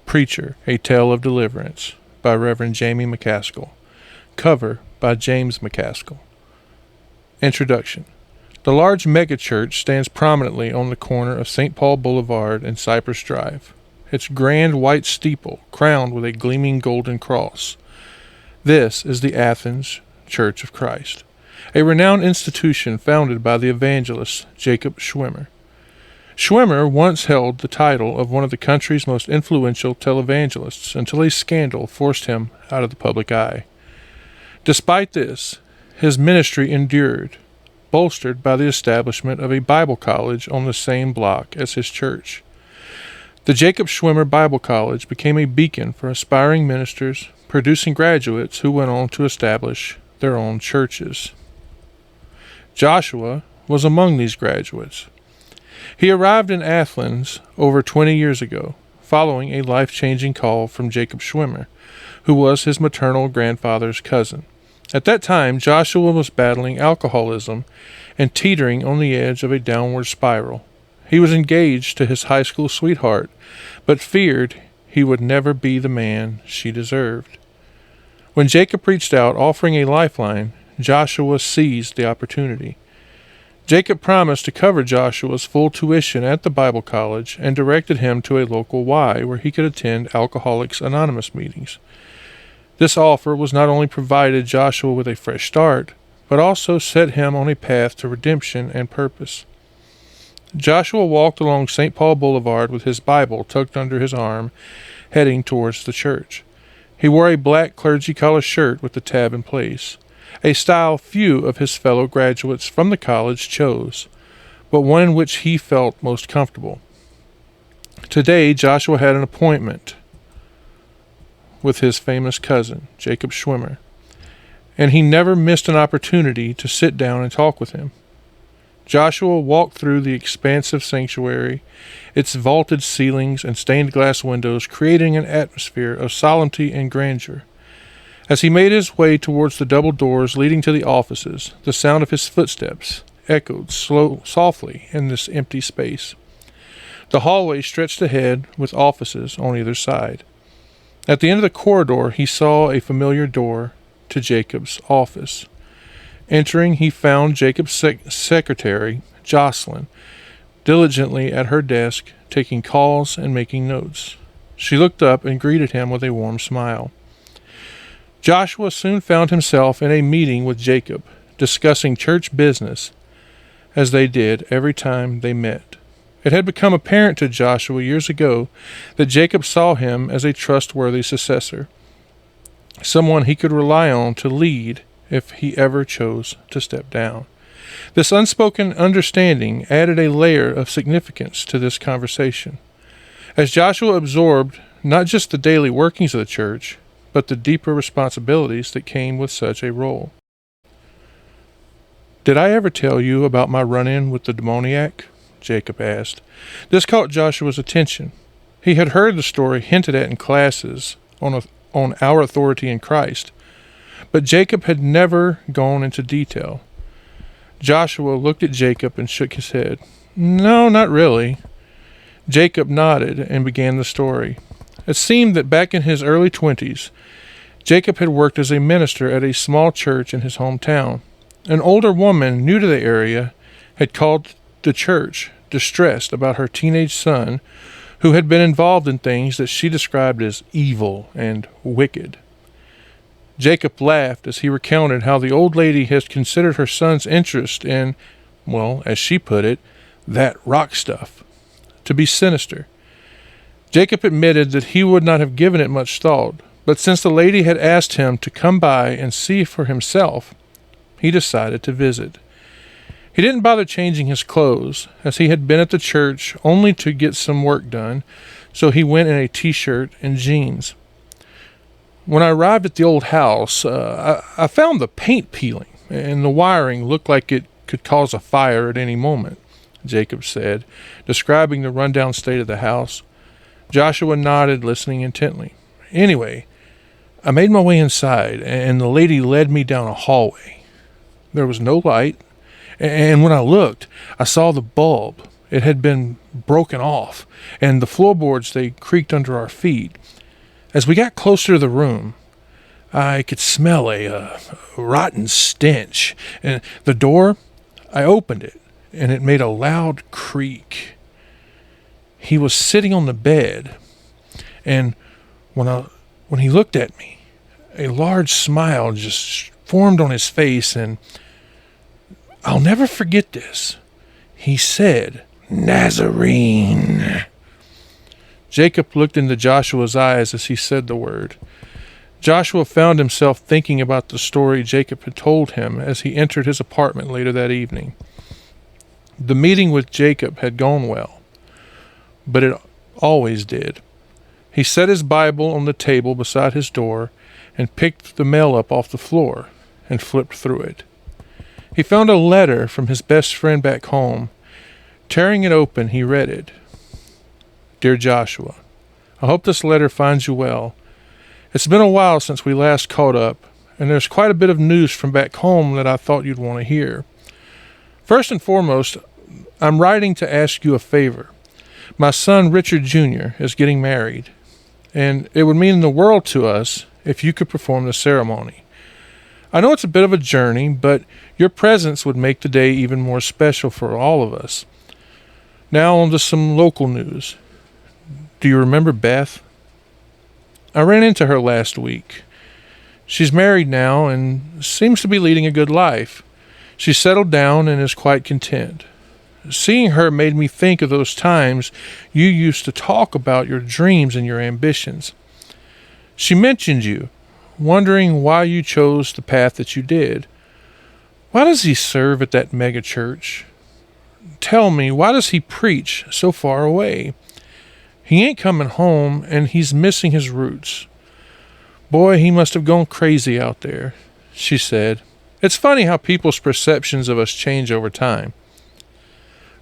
Preacher, A Tale of Deliverance by Reverend Jamie McCaskill. Cover by James McCaskill. Introduction. The large megachurch stands prominently on the corner of St. Paul Boulevard and Cypress Drive, its grand white steeple crowned with a gleaming golden cross. This is the Athens Church of Christ, a renowned institution founded by the evangelist Jacob Schwimmer. Schwimmer once held the title of one of the country's most influential televangelists until a scandal forced him out of the public eye. Despite this, his ministry endured, bolstered by the establishment of a Bible college on the same block as his church. The Jacob Schwimmer Bible College became a beacon for aspiring ministers, producing graduates who went on to establish their own churches. Joshua was among these graduates. He arrived in Athens over 20 years ago, following a life-changing call from Jacob Schwimmer, who was his maternal grandfather's cousin. At that time, Joshua was battling alcoholism and teetering on the edge of a downward spiral. He was engaged to his high school sweetheart, but feared he would never be the man she deserved. When Jacob reached out offering a lifeline, Joshua seized the opportunity. Jacob promised to cover Joshua's full tuition at the Bible college and directed him to a local Y where he could attend Alcoholics Anonymous meetings. This offer was not only provided Joshua with a fresh start, but also set him on a path to redemption and purpose. Joshua walked along St. Paul Boulevard with his Bible tucked under his arm, heading towards the church. He wore a black clergy collar shirt with the tab in place, a style few of his fellow graduates from the college chose, but one in which he felt most comfortable. Today, Joshua had an appointment with his famous cousin, Jacob Schwimmer, and he never missed an opportunity to sit down and talk with him. Joshua walked through the expansive sanctuary, its vaulted ceilings and stained glass windows creating an atmosphere of solemnity and grandeur. As he made his way towards the double doors leading to the offices, the sound of his footsteps echoed softly in this empty space. The hallway stretched ahead with offices on either side. At the end of the corridor, he saw a familiar door to Jacob's office. Entering, he found Jacob's secretary, Jocelyn, diligently at her desk, taking calls and making notes. She looked up and greeted him with a warm smile. Joshua soon found himself in a meeting with Jacob, discussing church business, as they did every time they met. It had become apparent to Joshua years ago that Jacob saw him as a trustworthy successor, someone he could rely on to lead if he ever chose to step down. This unspoken understanding added a layer of significance to this conversation, as Joshua absorbed not just the daily workings of the church, but the deeper responsibilities that came with such a role. "Did I ever tell you about my run-in with the demoniac?" Jacob asked. This caught Joshua's attention. He had heard the story hinted at in classes on our authority in Christ, but Jacob had never gone into detail. Joshua looked at Jacob and shook his head. "No, not really." Jacob nodded and began the story. It seemed that back in his early 20s, Jacob had worked as a minister at a small church in his hometown. An older woman new to the area had called the church, distressed about her teenage son, who had been involved in things that she described as evil and wicked. Jacob laughed as he recounted how the old lady had considered her son's interest in, well, as she put it, that rock stuff, to be sinister. Jacob admitted that he would not have given it much thought, but since the lady had asked him to come by and see for himself, he decided to visit. He didn't bother changing his clothes, as he had been at the church only to get some work done, so he went in a t-shirt and jeans. "When I arrived at the old house, I found the paint peeling, and the wiring looked like it could cause a fire at any moment," Jacob said, describing the rundown state of the house. Joshua nodded, listening intently. "Anyway, I made my way inside, and the lady led me down a hallway. There was no light, and when I looked, I saw the bulb, It had been broken off, and the floorboards, they creaked under our feet. As we got closer to the room, I could smell a rotten stench, and the door, I opened it, and it made a loud creak. He was sitting on the bed, and when he looked at me, a large smile just formed on his face, and I'll never forget this. He said, "Nazarene." Jacob looked into Joshua's eyes as he said the word. Joshua found himself thinking about the story Jacob had told him as he entered his apartment later that evening. The meeting with Jacob had gone well, but it always did. He set his Bible on the table beside his door and picked the mail up off the floor and flipped through it. He found a letter from his best friend back home. Tearing it open, he read it. "Dear Joshua, I hope this letter finds you well. It's been a while since we last caught up, and there's quite a bit of news from back home that I thought you'd want to hear. First and foremost, I'm writing to ask you a favor. My son, Richard Jr., is getting married, and it would mean the world to us if you could perform the ceremony. I know it's a bit of a journey, but your presence would make the day even more special for all of us. Now on to some local news. Do you remember Beth? I ran into her last week. She's married now and seems to be leading a good life. She's settled down and is quite content. Seeing her made me think of those times you used to talk about your dreams and your ambitions. She mentioned you, wondering why you chose the path that you did. Why does he serve at that mega church? Tell me, why does he preach so far away? He ain't coming home, and he's missing his roots. Boy, he must have gone crazy out there," she said. "It's funny how people's perceptions of us change over time."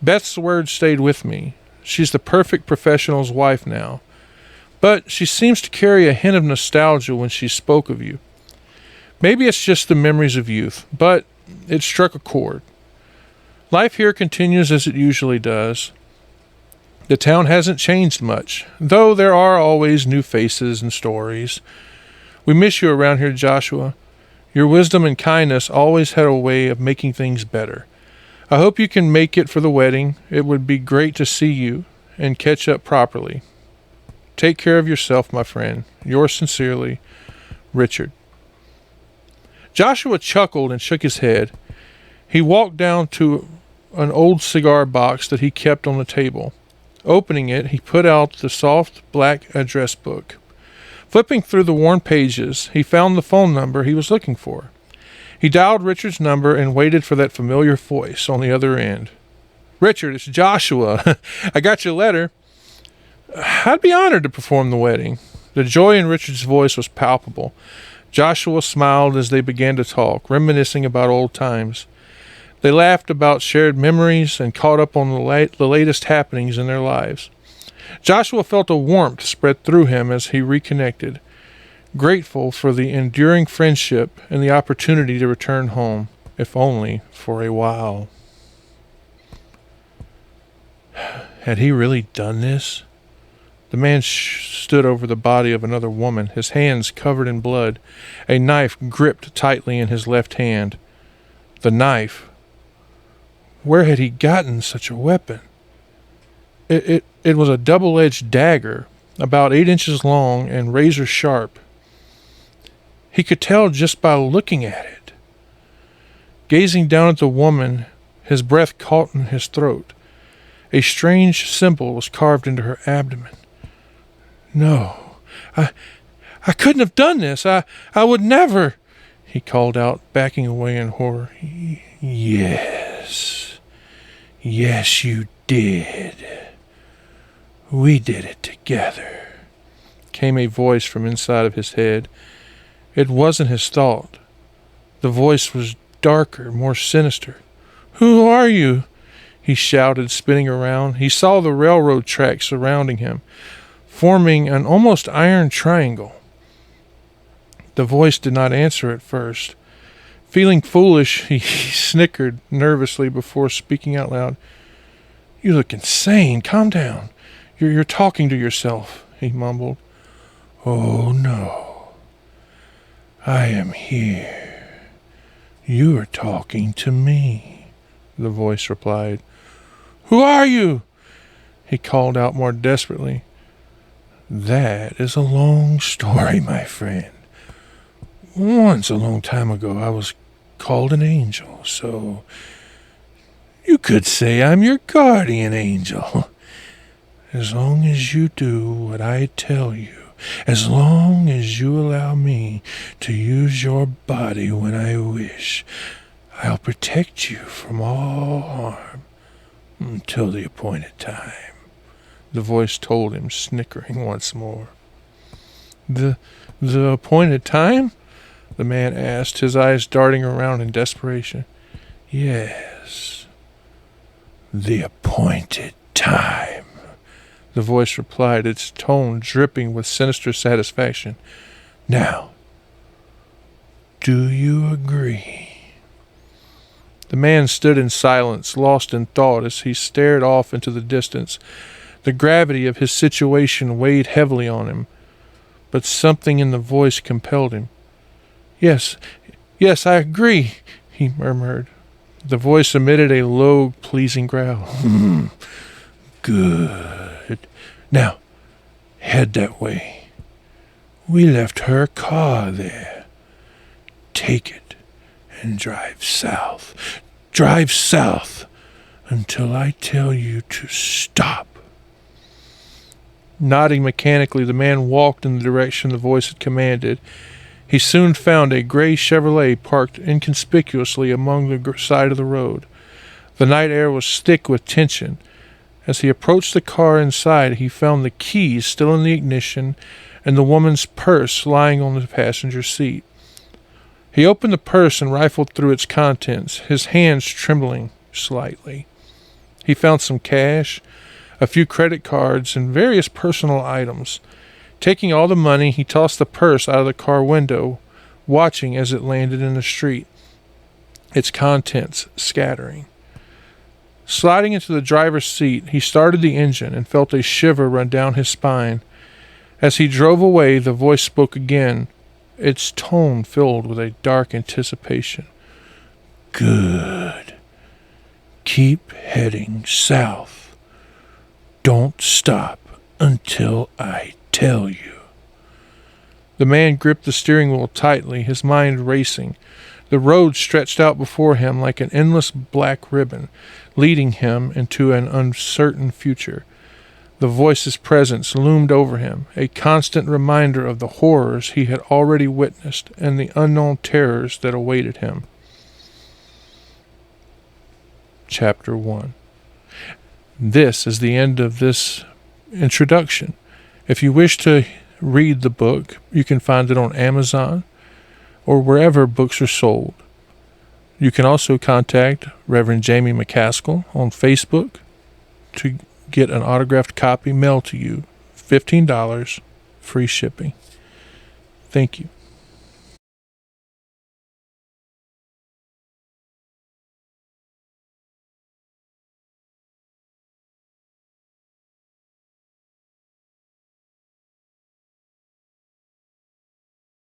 Beth's words stayed with me. She's the perfect professional's wife now. But she seems to carry a hint of nostalgia when she spoke of you. Maybe it's just the memories of youth, but it struck a chord. Life here continues as it usually does. The town hasn't changed much, though there are always new faces and stories. We miss you around here, Joshua. Your wisdom and kindness always had a way of making things better. I hope you can make it for the wedding. It would be great to see you and catch up properly. Take care of yourself, my friend. Yours sincerely, Richard. Joshua chuckled and shook his head. He walked down to an old cigar box that he kept on the table. Opening it, he put out the soft black address book. Flipping through the worn pages, he found the phone number he was looking for. He dialed Richard's number and waited for that familiar voice on the other end. "Richard, it's Joshua. I got your letter. I'd be honored to perform the wedding." The joy in Richard's voice was palpable. Joshua smiled as they began to talk, reminiscing about old times. They laughed about shared memories and caught up on the latest happenings in their lives. Joshua felt a warmth spread through him as he reconnected, grateful for the enduring friendship and the opportunity to return home, if only for a while. Had he really done this? The man stood over the body of another woman, his hands covered in blood, a knife gripped tightly in his left hand. The knife. Where had he gotten such a weapon? It was a double-edged dagger, about 8 inches long and razor sharp. He could tell just by looking at it. Gazing down at the woman, his breath caught in his throat. A strange symbol was carved into her abdomen. "No, I couldn't have done this. I would never," he called out, backing away in horror. Yes, you did. We did it together," came a voice from inside of his head. It wasn't his thought. The voice was darker, more sinister. "Who are you?" he shouted, spinning around. He saw the railroad tracks surrounding him, forming an almost iron triangle. The voice did not answer at first. Feeling foolish, he snickered nervously before speaking out loud. You look insane. Calm down. You're talking to yourself, he mumbled. Oh, no. I am here. You are talking to me, the voice replied. Who are you? He called out more desperately. That is a long story, my friend. Once, a long time ago, I was called an angel, so you could say I'm your guardian angel. As long as you do what I tell you, as long as you allow me to use your body when I wish, I'll protect you from all harm until the appointed time, the voice told him, snickering once more. The appointed time? The man asked, his eyes darting around in desperation. Yes, the appointed time, the voice replied, its tone dripping with sinister satisfaction. Now, do you agree? The man stood in silence, lost in thought as he stared off into the distance. The gravity of his situation weighed heavily on him, but something in the voice compelled him. Yes, I agree, he murmured. The voice emitted a low, pleasing growl. Good. Now, head that way. We left her car there. Take it and drive south. Drive south until I tell you to stop. Nodding mechanically, the man walked in the direction the voice had commanded. He soon found a gray Chevrolet parked inconspicuously among the side of the road. The night air was thick with tension. As he approached the car inside, he found the keys still in the ignition and the woman's purse lying on the passenger seat. He opened the purse and rifled through its contents, his hands trembling slightly. He found some cash, a few credit cards, and various personal items. Taking all the money, he tossed the purse out of the car window, watching as it landed in the street, its contents scattering. Sliding into the driver's seat, he started the engine and felt a shiver run down his spine. As he drove away, the voice spoke again, its tone filled with a dark anticipation. Good. Keep heading south. Don't stop until I tell you. The man gripped the steering wheel tightly, his mind racing. The road stretched out before him like an endless black ribbon, leading him into an uncertain future. The voice's presence loomed over him, a constant reminder of the horrors he had already witnessed and the unknown terrors that awaited him. Chapter 1. This is the end of this introduction. If you wish to read the book, you can find it on Amazon or wherever books are sold. You can also contact Reverend Jamie McCaskill on Facebook to get an autographed copy mailed to you. $15, free shipping. Thank you.